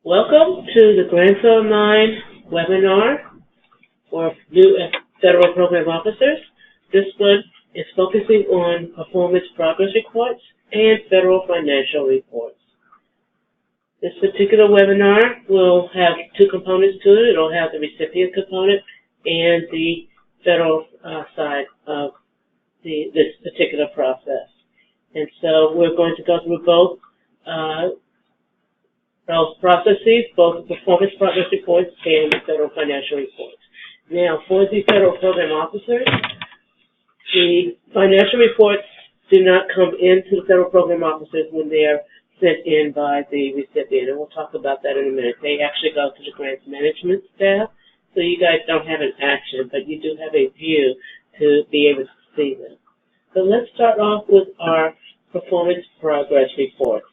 Welcome to the Grants Online webinar for new federal program officers. This one is focusing on performance progress reports and federal financial reports. This particular webinar will have two components to it. It'll have the recipient component and the federal side of this particular process. And so we're going to go through both processes, both the performance progress reports and the federal financial reports. Now, for the federal program officers, the financial reports do not come into the federal program officers when they're sent in by the recipient, and we'll talk about that in a minute. They actually go to the grants management staff, so you guys don't have an action, but you do have a view to be able to see them. So let's start off with our performance progress reports.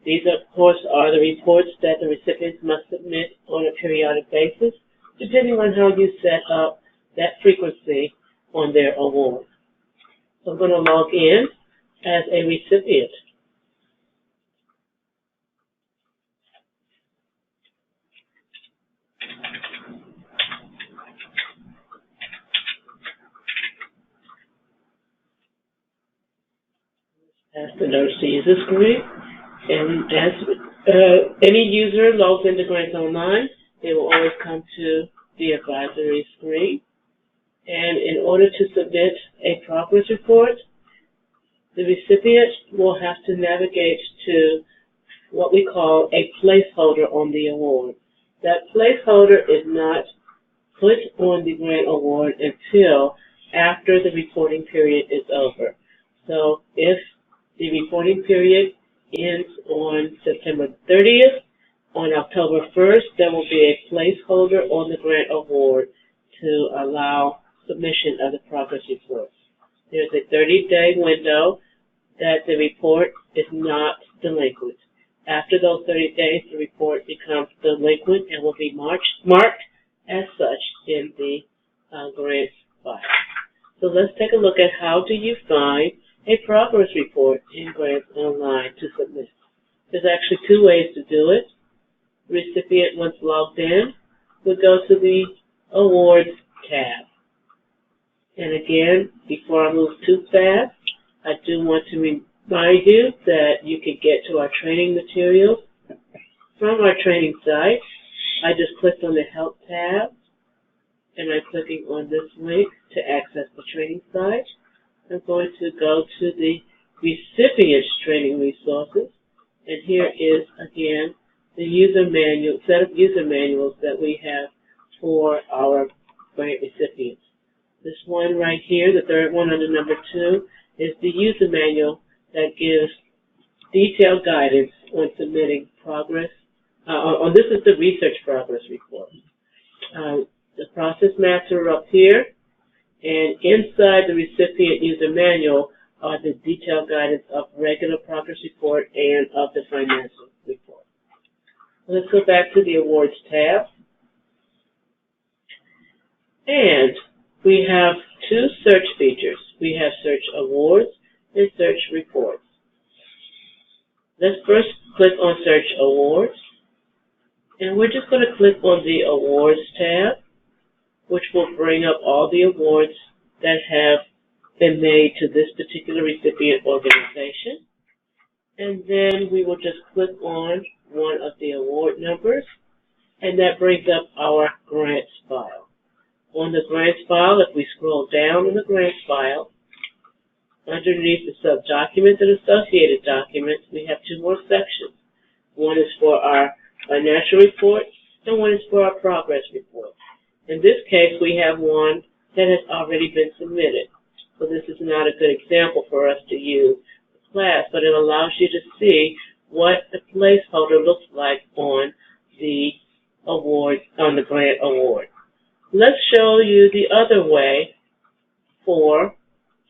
These, of course, are the reports that the recipients must submit on a periodic basis, depending on how you set up that frequency on their award. So I'm going to log in as a recipient. Pass the notice to user screen. And as any user logs into Grants Online, they will always come to the advisory screen. And in order to submit a progress report, the recipient will have to navigate to what we call a placeholder on the award. That placeholder is not put on the grant award until after the reporting period is over. So if the reporting period ends on September 30th. On October 1st, there will be a placeholder on the grant award to allow submission of the progress report. There's a 30-day window that the report is not delinquent. After those 30 days, the report becomes delinquent and will be marked as such in the grant file. So let's take a look at how do you find a progress report in Grants Online to submit. There's actually two ways to do it. The recipient, once logged in, would go to the Awards tab. And again, before I move too fast, I do want to remind you that you can get to our training materials from our training site. I just clicked on the Help tab, and I'm clicking on this link to access the training site. I'm going to go to the Recipient's Training Resources, and here is, again, the user manual, set of user manuals that we have for our grant recipients. This one right here, the third one under number 2, is the user manual that gives detailed guidance on submitting progress. This is the research progress report. The process maps are up here. And inside the recipient user manual are the detailed guidance of regular progress report and of the financial report. Let's go back to the Awards tab. And we have two search features. We have Search Awards and Search Reports. Let's first click on Search Awards. And we're just going to click on the Awards tab, which will bring up all the awards that have been made to this particular recipient organization. And then we will just click on one of the award numbers, and that brings up our grants file. On the grants file, if we scroll down in the grants file, underneath the sub-documents and associated documents, we have two more sections. One is for our financial report, and one is for our progress report. In this case, we have one that has already been submitted. So this is not a good example for us to use in class, but it allows you to see what the placeholder looks like on the award, on the grant award. Let's show you the other way for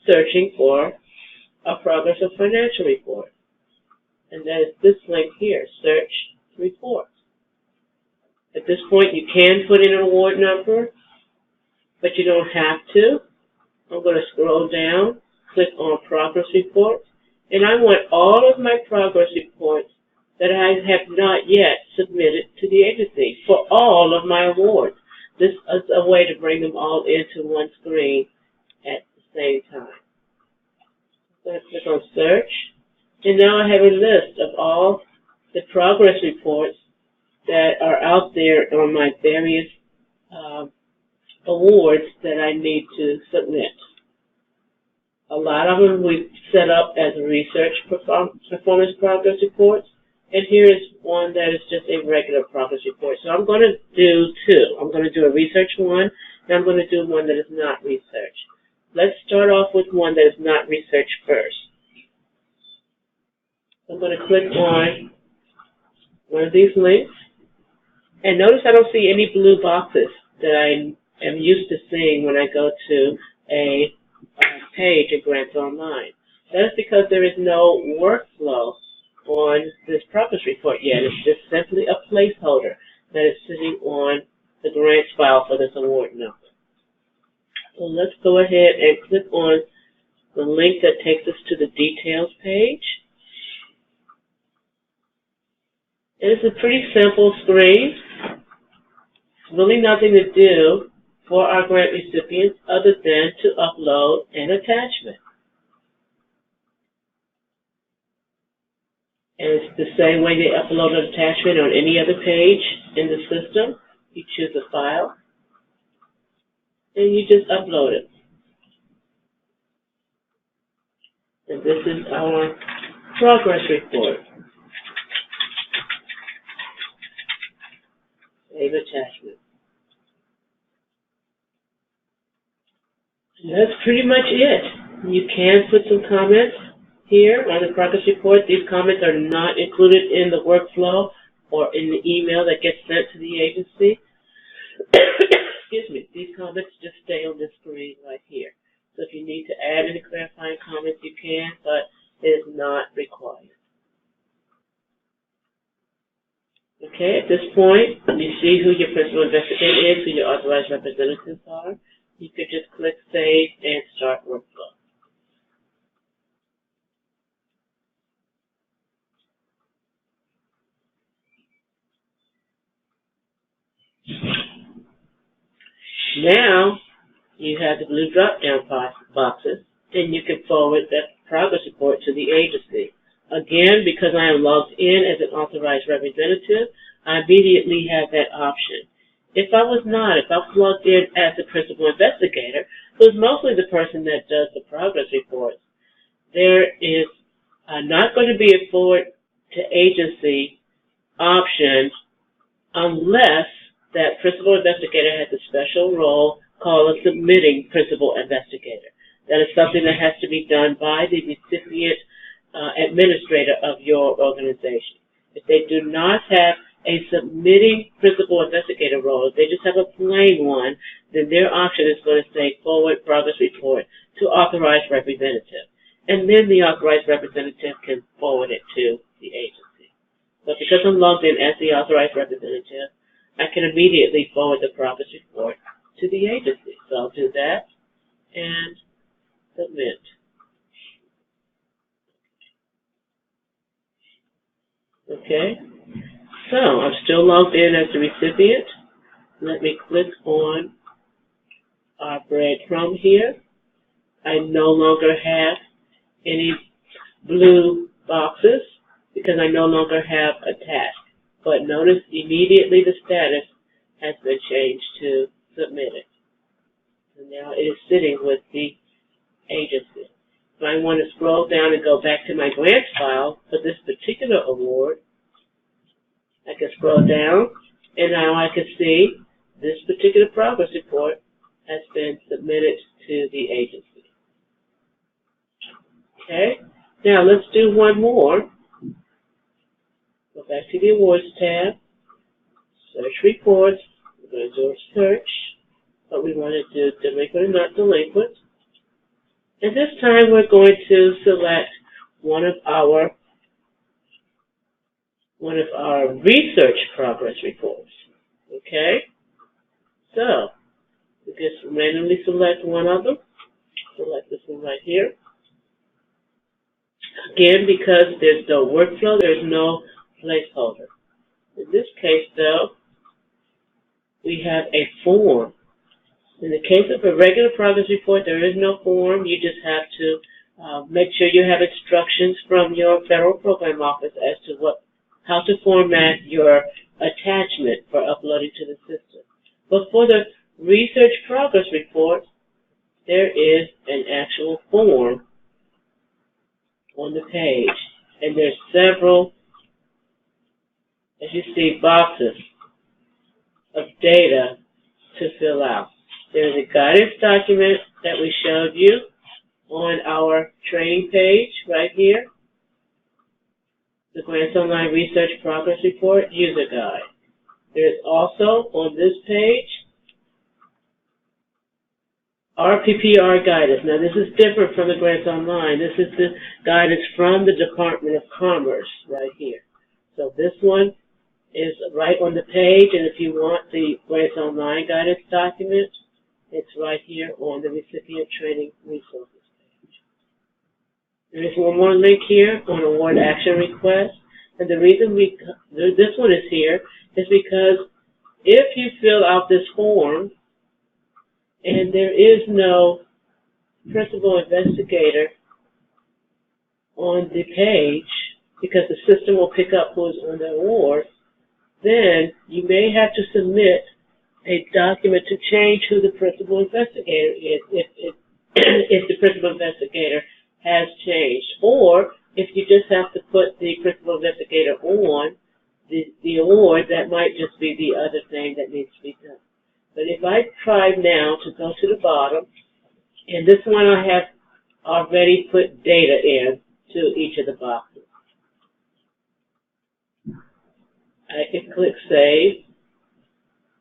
searching for a progress of financial report. And that is this link here, Search Reports. At this point, you can put in an award number, but you don't have to. I'm going to scroll down, click on Progress Reports, and I want all of my progress reports that I have not yet submitted to the agency for all of my awards. This is a way to bring them all into one screen at the same time. I'm going to click on Search, and now I have a list of all the progress reports that are out there on my various awards that I need to submit. A lot of them we've set up as research performance progress reports, and here is one that is just a regular progress report. So I'm going to do two. I'm going to do a research one, and I'm going to do one that is not research. Let's start off with one that is not research first. I'm going to click on one of these links, and notice I don't see any blue boxes that I am used to seeing when I go to a page in Grants Online. That is because there is no workflow on this progress report yet. It's just simply a placeholder that is sitting on the grants file for this award number. So let's go ahead and click on the link that takes us to the details page. It's a pretty simple screen. Really nothing to do for our grant recipients other than to upload an attachment. And it's the same way they upload an attachment on any other page in the system. You choose a file, and you just upload it. And this is our progress report. Save attachment. And that's pretty much it. You can put some comments here on the progress report. These comments are not included in the workflow or in the email that gets sent to the agency. Excuse me. These comments just stay on this screen right here. So if you need to add any clarifying comments, you can, but it is not required. Okay, at this point, you see who your principal investigator is, who your authorized representatives are. You could just click Save and Start Workflow. Now, you have the blue drop-down boxes, and you can forward that progress report to the agency. Again, because I am logged in as an authorized representative, I immediately have that option. If I was not, if I was logged in as the principal investigator, who's mostly the person that does the progress reports, there is not going to be a forward to agency option unless that principal investigator has a special role called a submitting principal investigator. That is something that has to be done by the recipient administrator of your organization. If they do not have a submitting principal investigator role, if they just have a plain one, then their option is going to say forward progress report to authorized representative. And then the authorized representative can forward it to the agency. But because I'm logged in as the authorized representative, I can immediately forward the progress report to the agency. So I'll do that and submit. Okay. So I'm still logged in as the recipient. Let me click on our breadcrumb here. I no longer have any blue boxes because I no longer have a task. But notice immediately the status has been changed to submitted. So now it is sitting with the agency. If I want to scroll down and go back to my grants file for this particular award, I can scroll down, and now I can see this particular progress report has been submitted to the agency. Okay, now let's do one more. Go back to the Awards tab, Search Reports. We're going to do a search, but we want to do Delinquent and Not Delinquent. And this time we're going to select one of our research progress reports. Okay? So, we just randomly select one of them. Select this one right here. Again, because there's no workflow, there's no placeholder. In this case, though, we have a form. In the case of a regular progress report, there is no form. You just have to make sure you have instructions from your federal program office as to how to format your attachment for uploading to the system. But for the research progress report, there is an actual form on the page. And there's several, as you see, boxes of data to fill out. There's a guidance document that we showed you on our training page right here. The Grants Online Research Progress Report User Guide. There's also on this page RPPR guidance. Now this is different from the Grants Online. This is the guidance from the Department of Commerce right here. So this one is right on the page, and if you want the Grants Online guidance document, it's right here on the Recipient Training Resources page. There is one more link here on Award Action Request, and the reason this one is here is because if you fill out this form and there is no principal investigator on the page, because the system will pick up who's on the award, then you may have to submit a document to change who the principal investigator is if the principal investigator has changed. Or if you just have to put the principal investigator on the award, that might just be the other thing that needs to be done. But if I try now to go to the bottom, and this one I have already put data in to each of the boxes. I can click Save.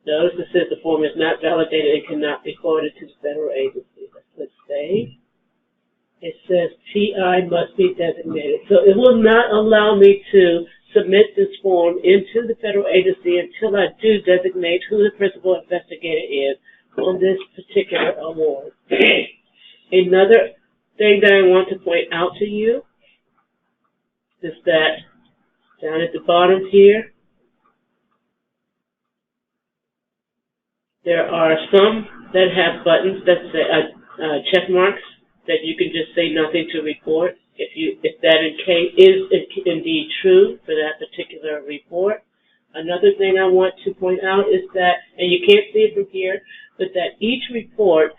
Notice it says the form is not validated and cannot be forwarded to the federal agency. Let's click Save. It says PI must be designated. So it will not allow me to submit this form into the federal agency until I do designate who the principal investigator is on this particular award. Another thing that I want to point out to you is that down at the bottom here, there are some that have buttons that say check marks that you can just say nothing to report if that is indeed true for that particular report. Another thing I want to point out is that, and you can't see it from here, but that each report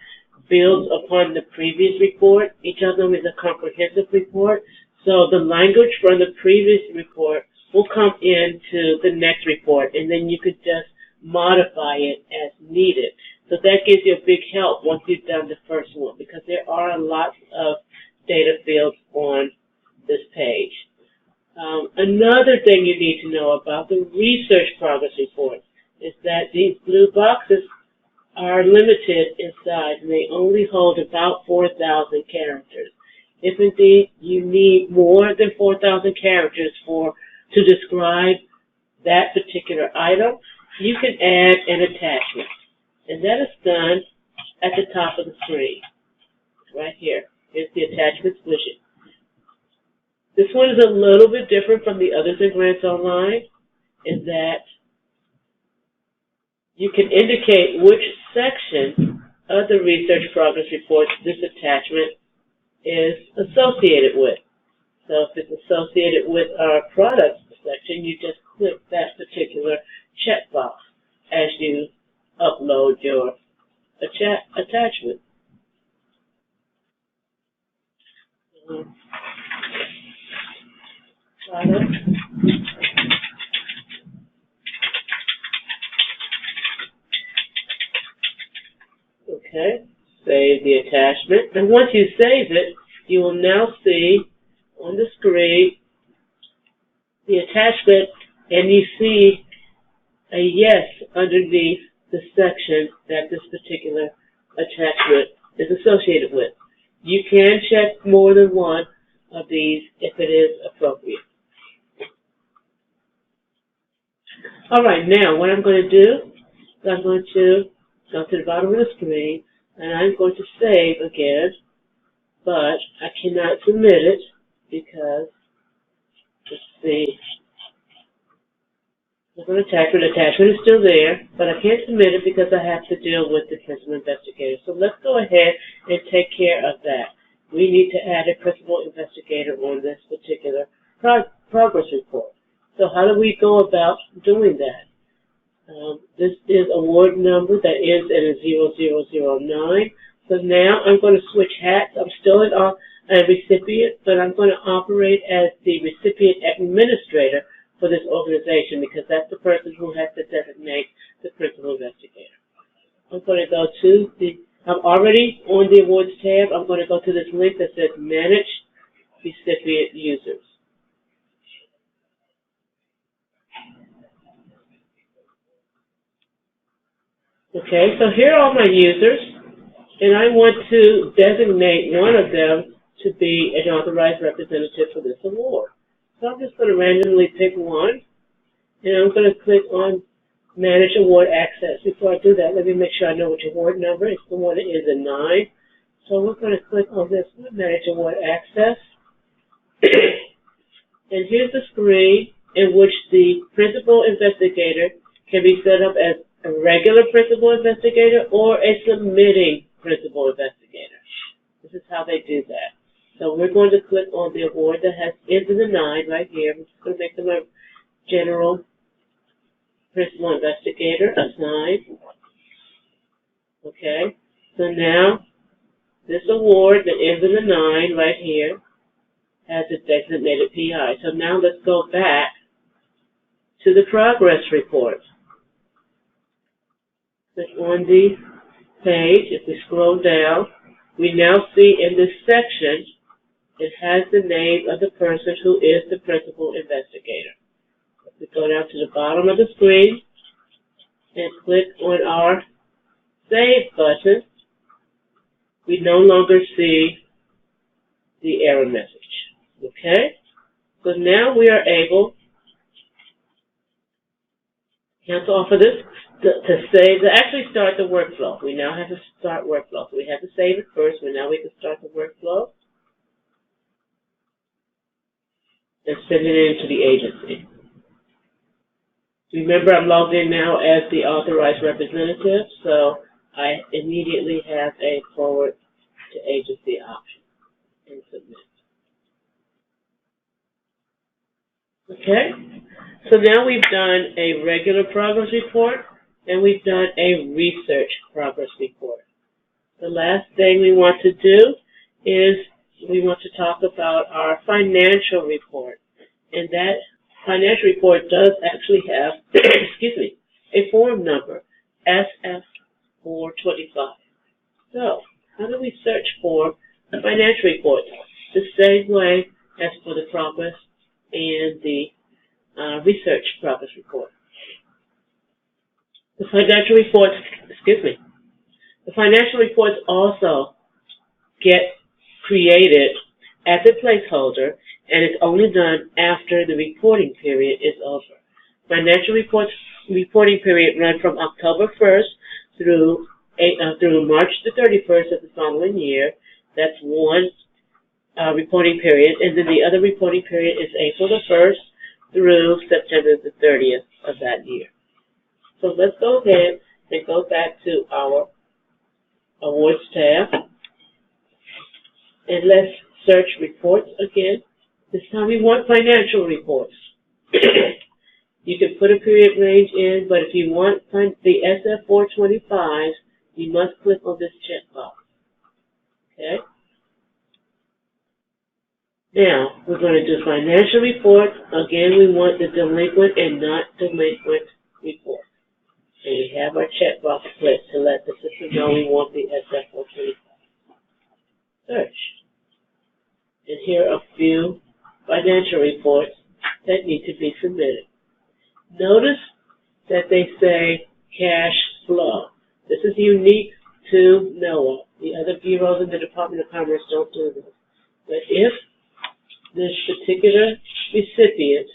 builds upon the previous report. Each of them is a comprehensive report. So the language from the previous report will come into the next report, and then you could just modify it as needed. So that gives you a big help once you've done the first one, because there are lots of data fields on this page. Another thing you need to know about the research progress reports is that these blue boxes are limited in size, and they only hold about 4,000 characters. If indeed you need more than 4,000 characters to describe that particular item, you can add an attachment. And that is done at the top of the screen, right here. Here's the attachments widget. This one is a little bit different from the others in Grants Online, in that you can indicate which section of the research progress report this attachment is associated with. So if it's associated with our products section, you just click that particular checkbox as you upload your attachment. Product. Okay, save the attachment. And once you save it, you will now see on the screen the attachment, and you see a yes underneath the section that this particular attachment is associated with. You can check more than one of these if it is appropriate. All right, now what I'm going to do is I'm going to go to the bottom of the screen, and I'm going to save again, but I cannot submit it because, let's see, if on attachment. Attachment is still there, but I can't submit it because I have to deal with the principal investigator. So let's go ahead and take care of that. We need to add a principal investigator on this particular progress report. So how do we go about doing that? This is award number that ends in a 0009. So now I'm going to switch hats. I'm still a recipient, but I'm going to operate as the recipient administrator for this organization because that's the person who has to designate the principal investigator. I'm going to go to I'm already on the awards tab. I'm going to go to this link that says Manage Recipient Users. Okay, so here are all my users, and I want to designate one of them to be an authorized representative for this award. So I'm just going to randomly pick one, and I'm going to click on Manage Award Access. Before I do that, let me make sure I know which award number. It's the one that ends in 9. So we're going to click on this one, Manage Award Access. And here's the screen in which the principal investigator can be set up as a regular principal investigator or a submitting principal investigator. This is how they do that. So we're going to click on the award that ends in the 9 right here. I'm just going to make them a general principal investigator, assign. Okay, so now this award that ends in the 9 right here has a designated PI. So now let's go back to the progress report. Click on the page. If we scroll down, we now see in this section it has the name of the person who is the principal investigator. We go down to the bottom of the screen and click on our Save button. We no longer see the error message. Okay? So now we are able to offer this to actually start the workflow. We now have to start workflow. So we have to save it first, but now we can start the workflow and send it into the agency. Remember, I'm logged in now as the authorized representative, so I immediately have a forward to agency option and submit. Okay, so now we've done a regular progress report and we've done a research progress report. The last thing we want to do is we want to talk about our financial report, and that financial report does actually have, excuse me, a form number, FFR-1. So, how do we search for a financial report? The same way as for the progress and the research progress report. The financial reports, the financial reports also get created as a placeholder, and it's only done after the reporting period is over. Financial reports reporting period run from October 1st through March the 31st of the following year. That's one reporting period, and then the other reporting period is April the 1st through September the 30th of that year. So let's go ahead and go back to our awards tab, and let's search reports again. This time we want financial reports. You can put a period range in, but if you want the SF-425, you must click on this checkbox. Okay? Now, we're going to do financial reports. Again, we want the delinquent and not delinquent report. And we have our checkbox clicked to let the system know we want the SF-425. Search. And here are a few financial reports that need to be submitted. Notice that they say cash flow. This is unique to NOAA. The other bureaus in the Department of Commerce don't do this. But if this particular recipient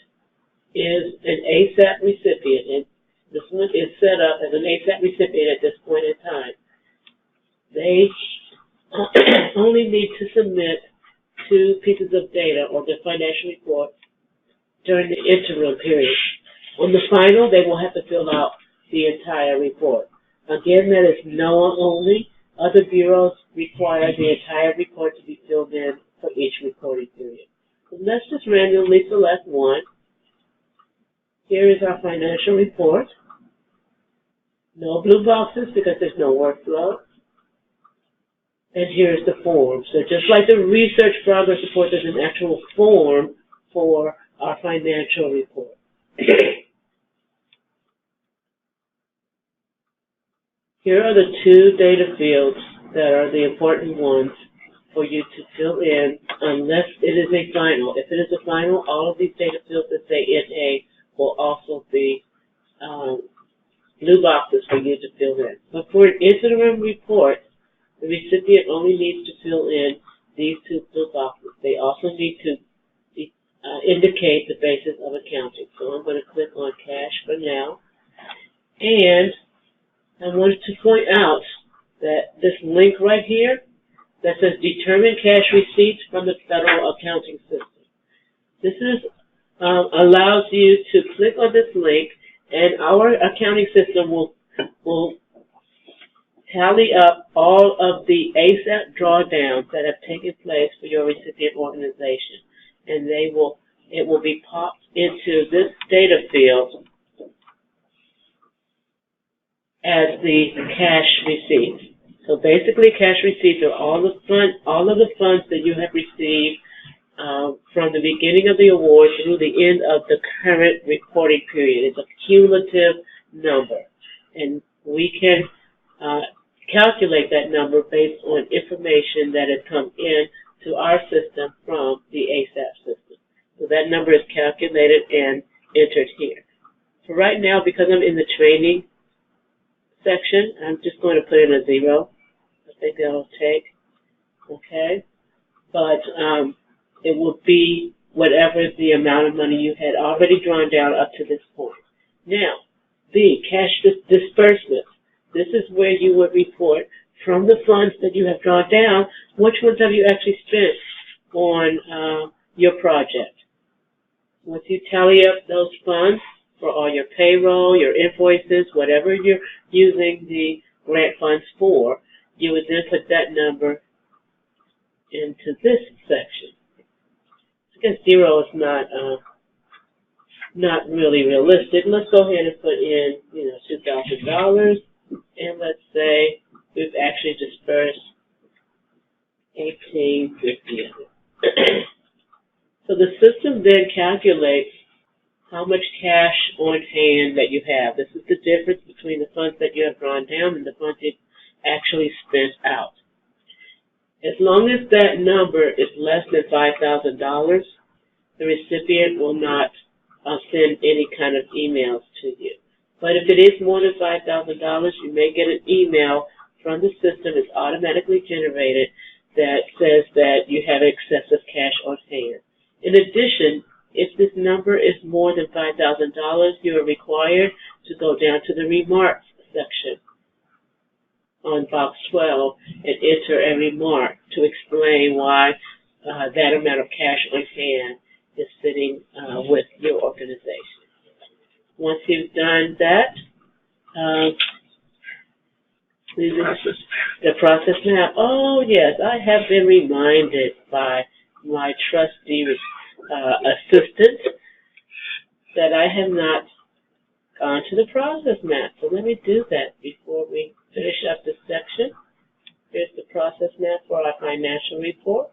is an ASAP recipient, and this one is set up as an ASAP recipient at this point in time, they only need to submit 2 pieces of data or the financial report during the interim period. On the final, they will have to fill out the entire report. Again, that is NOAA only. Other bureaus require the entire report to be filled in for each reporting period. So let's just randomly select one. Here is our financial report. No blue boxes because there's no workflow. And here's the form. So just like the research progress report, there's an actual form for our financial report. Here are the two data fields that are the important ones for you to fill in unless it is a final. If it is a final, all of these data fields that say NA will also be blue boxes for you to fill in. But for an interim report, the recipient only needs to fill in these two blue boxes. They also need to indicate the basis of accounting. So I'm going to click on cash for now. And I wanted to point out that this link right here that says determine cash receipts from the federal accounting system. This is allows you to click on this link, and our accounting system will tally up all of the ASAP drawdowns that have taken place for your recipient organization, and it will be popped into this data field as the cash receipts. So basically, cash receipts are all of the funds that you have received from the beginning of the award through the end of the current reporting period. It's a cumulative number, and we can calculate that number based on information that has come in to our system from the ASAP system. So that number is calculated and entered here. So right now, because I'm in the training section, I'm just going to put in a 0. I think that'll take, okay? But it will be whatever the amount of money you had already drawn down up to this point. Now, the cash disbursements. This is where you would report from the funds that you have drawn down, which ones have you actually spent on your project. Once you tally up those funds for all your payroll, your invoices, whatever you're using the grant funds for, you would then put that number into this section. I guess 0 is not really realistic. Let's go ahead and put in, $2,000, and let's say we've actually dispersed $1,850 of it. So the system then calculates how much cash on hand that you have. This is the difference between the funds that you have drawn down and the funds you actually spent out. As long as that number is less than $5,000, the recipient will not send any kind of emails to you. But if it is more than $5,000, you may get an email from the system. It's automatically generated that says that you have excessive cash on hand. In addition, if this number is more than $5,000, you are required to go down to the remarks section on box 12 and enter a remark to explain why that amount of cash on hand is sitting with your organization. Once you've done that, the process map. Oh yes, I have been reminded by my trustee assistant that I have not gone to the process map. So let me do that before we finish up this section. Here's the process map for our financial report.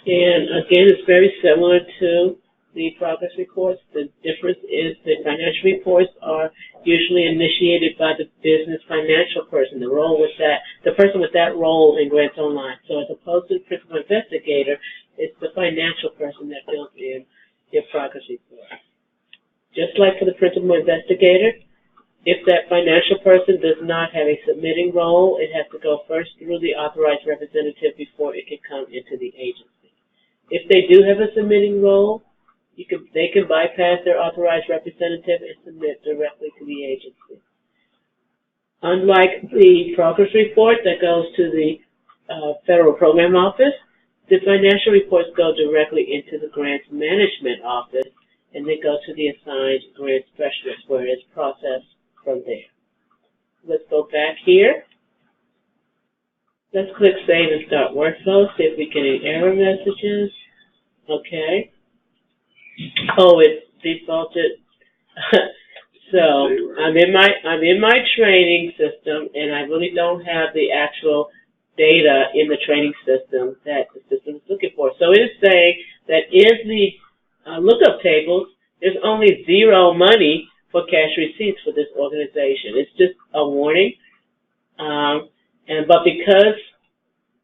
And again, it's very similar to the progress reports. The difference is that financial reports are usually initiated by the business financial person, the person with that role in Grants Online. So as opposed to the principal investigator, it's the financial person that fills in your progress report. Just like for the principal investigator, if that financial person does not have a submitting role, it has to go first through the authorized representative before it can come into the agency. If they do have a submitting role, they can bypass their authorized representative and submit directly to the agency. Unlike the progress report that goes to the federal program office, the financial reports go directly into the grants management office, and then go to the assigned grant specialist where it is processed from there. Let's go back here. Let's click Save and Start Workflow, see if we get any error messages. Okay. Oh, it's defaulted. So I'm in my training system, and I really don't have the actual data in the training system that the system is looking for. So it is saying that in the lookup tables, there's only 0 money for cash receipts for this organization. It's just a warning. But because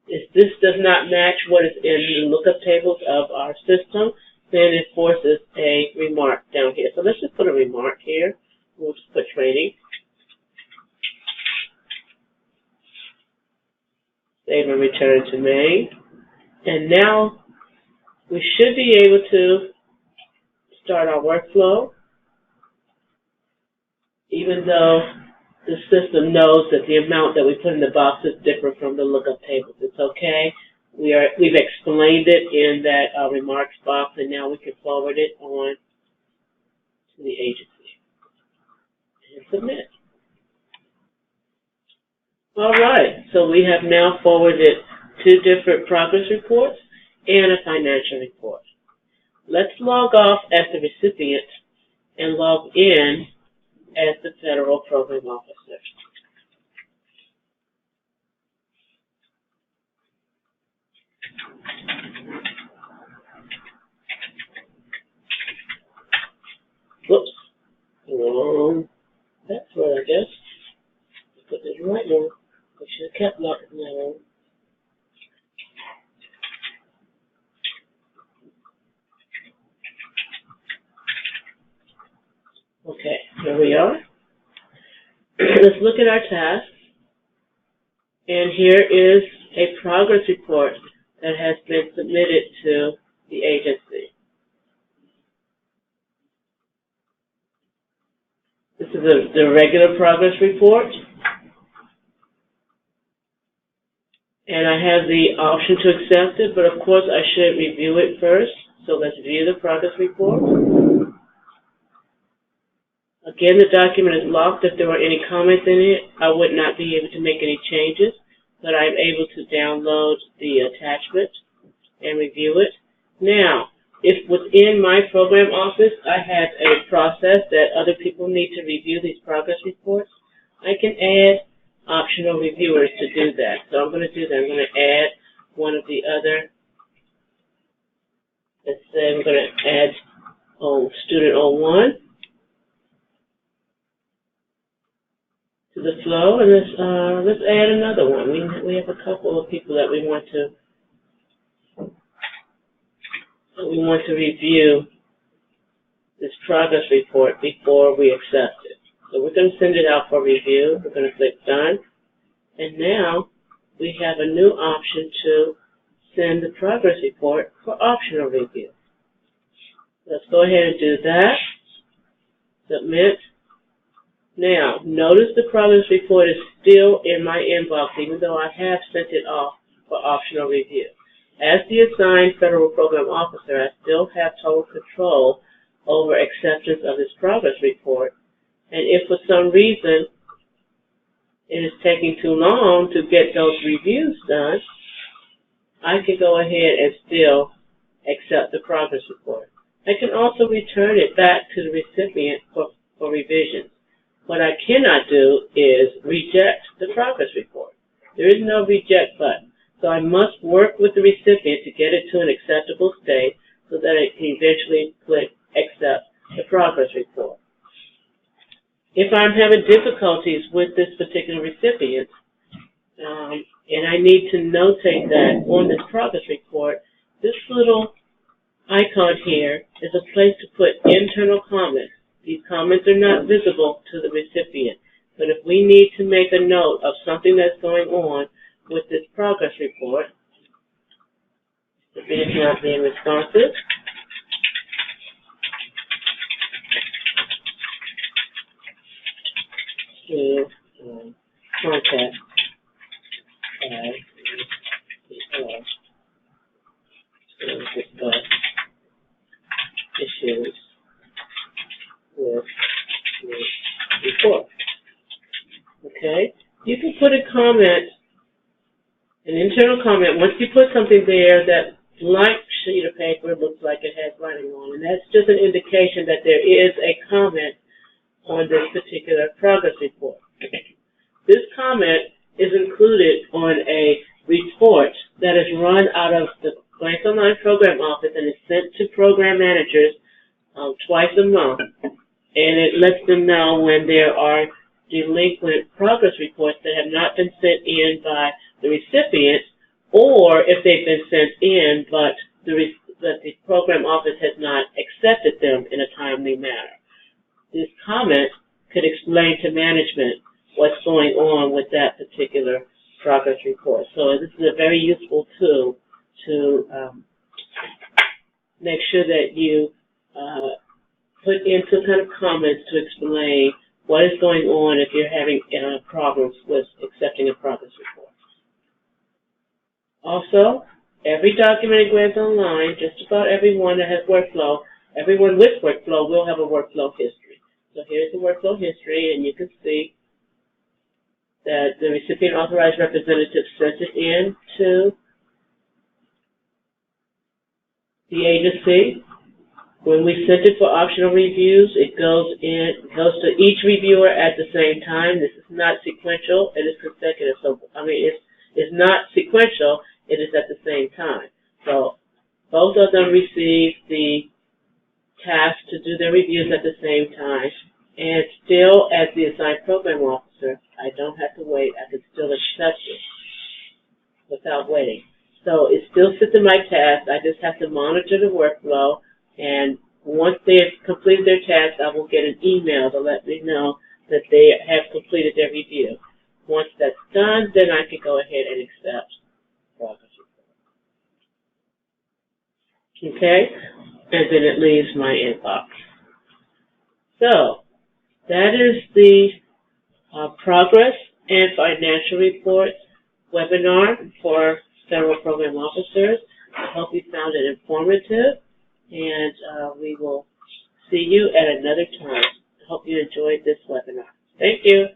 this does not match what is in the lookup tables of our system, then it forces a remark down here. So let's just put a remark here. We'll just put training. Save and return to main. And now we should be able to start our workflow, even though the system knows that the amount that we put in the box is different from the lookup tables. It's okay. We've explained it in that remarks box, and now we can forward it on to the agency and submit. All right, so we have now forwarded 2 different progress reports and a financial report. Let's log off as the recipient and log in as the Federal Program Officer. Whoops, wrong password, I guess. Put this right now. We should have kept locking that on. Okay, here we are. Let's look at our tasks. And here is a progress report that has been submitted to the agency. This is the regular progress report. And I have the option to accept it, but of course I should review it first. So let's view the progress report. Again, the document is locked. If there were any comments in it, I would not be able to make any changes, but I'm able to download the attachment and review it. Now, if within my program office I have a process that other people need to review these progress reports, I can add optional reviewers to do that. So I'm going to do that. I'm going to add one of the other. Let's say I'm going to add student 01 to the flow, and let's add another one. We have a couple of people that we want to review this progress report before we accept it. So we're going to send it out for review. We're going to click Done. And now we have a new option to send the progress report for optional review. Let's go ahead and do that. Submit. Now, notice the progress report is still in my inbox, even though I have sent it off for optional review. As the assigned Federal Program Officer, I still have total control over acceptance of this progress report. And if for some reason it is taking too long to get those reviews done, I can go ahead and still accept the progress report. I can also return it back to the recipient for revisions. What I cannot do is reject the progress report. There is no reject button. So I must work with the recipient to get it to an acceptable state so that it can eventually click Accept the progress report. If I'm having difficulties with this particular recipient, and I need to notate that on this progress report, this little icon here is a place to put internal comments. These comments are not visible to the recipient, but if we need to make a note of something that's going on with this progress report, if it is not being responsive, to contact PPR to discuss issues comment, an internal comment, once you put something there, that blank sheet of paper looks like it has writing on, and that's just an indication that there is a comment on this particular progress report. This comment is included on a report that is run out of the Grants Online Program Office and is sent to program managers twice a month, and it lets them know when there are delinquent progress reports that have not been sent in by the recipient, or if they've been sent in but the program office has not accepted them in a timely manner. This comment could explain to management what's going on with that particular progress report. So this is a very useful tool to make sure that you put in some kind of comments to explain what is going on if you're having problems with accepting a progress report. Also, every document in Grants Online, just about everyone that has workflow, everyone with workflow will have a workflow history. So here's the workflow history, and you can see that the recipient authorized representative sent it in to the agency. When we sent it for optional reviews, it goes to each reviewer at the same time. This is not sequential, it is consecutive. So, I mean, it's not sequential, it is at the same time. So, both of them receive the task to do their reviews at the same time. And still, as the assigned program officer, I don't have to wait. I can still accept it without waiting. So it still sits in my task. I just have to monitor the workflow. And once they have completed their task, I will get an email to let me know that they have completed their review. Once that's done, then I can go ahead and accept progress report. Okay? And then it leaves my inbox. So, that is the Progress and Financial Reports webinar for Federal Program Officers. I hope you found it informative, and we will see you at another time. I hope you enjoyed this webinar. Thank you.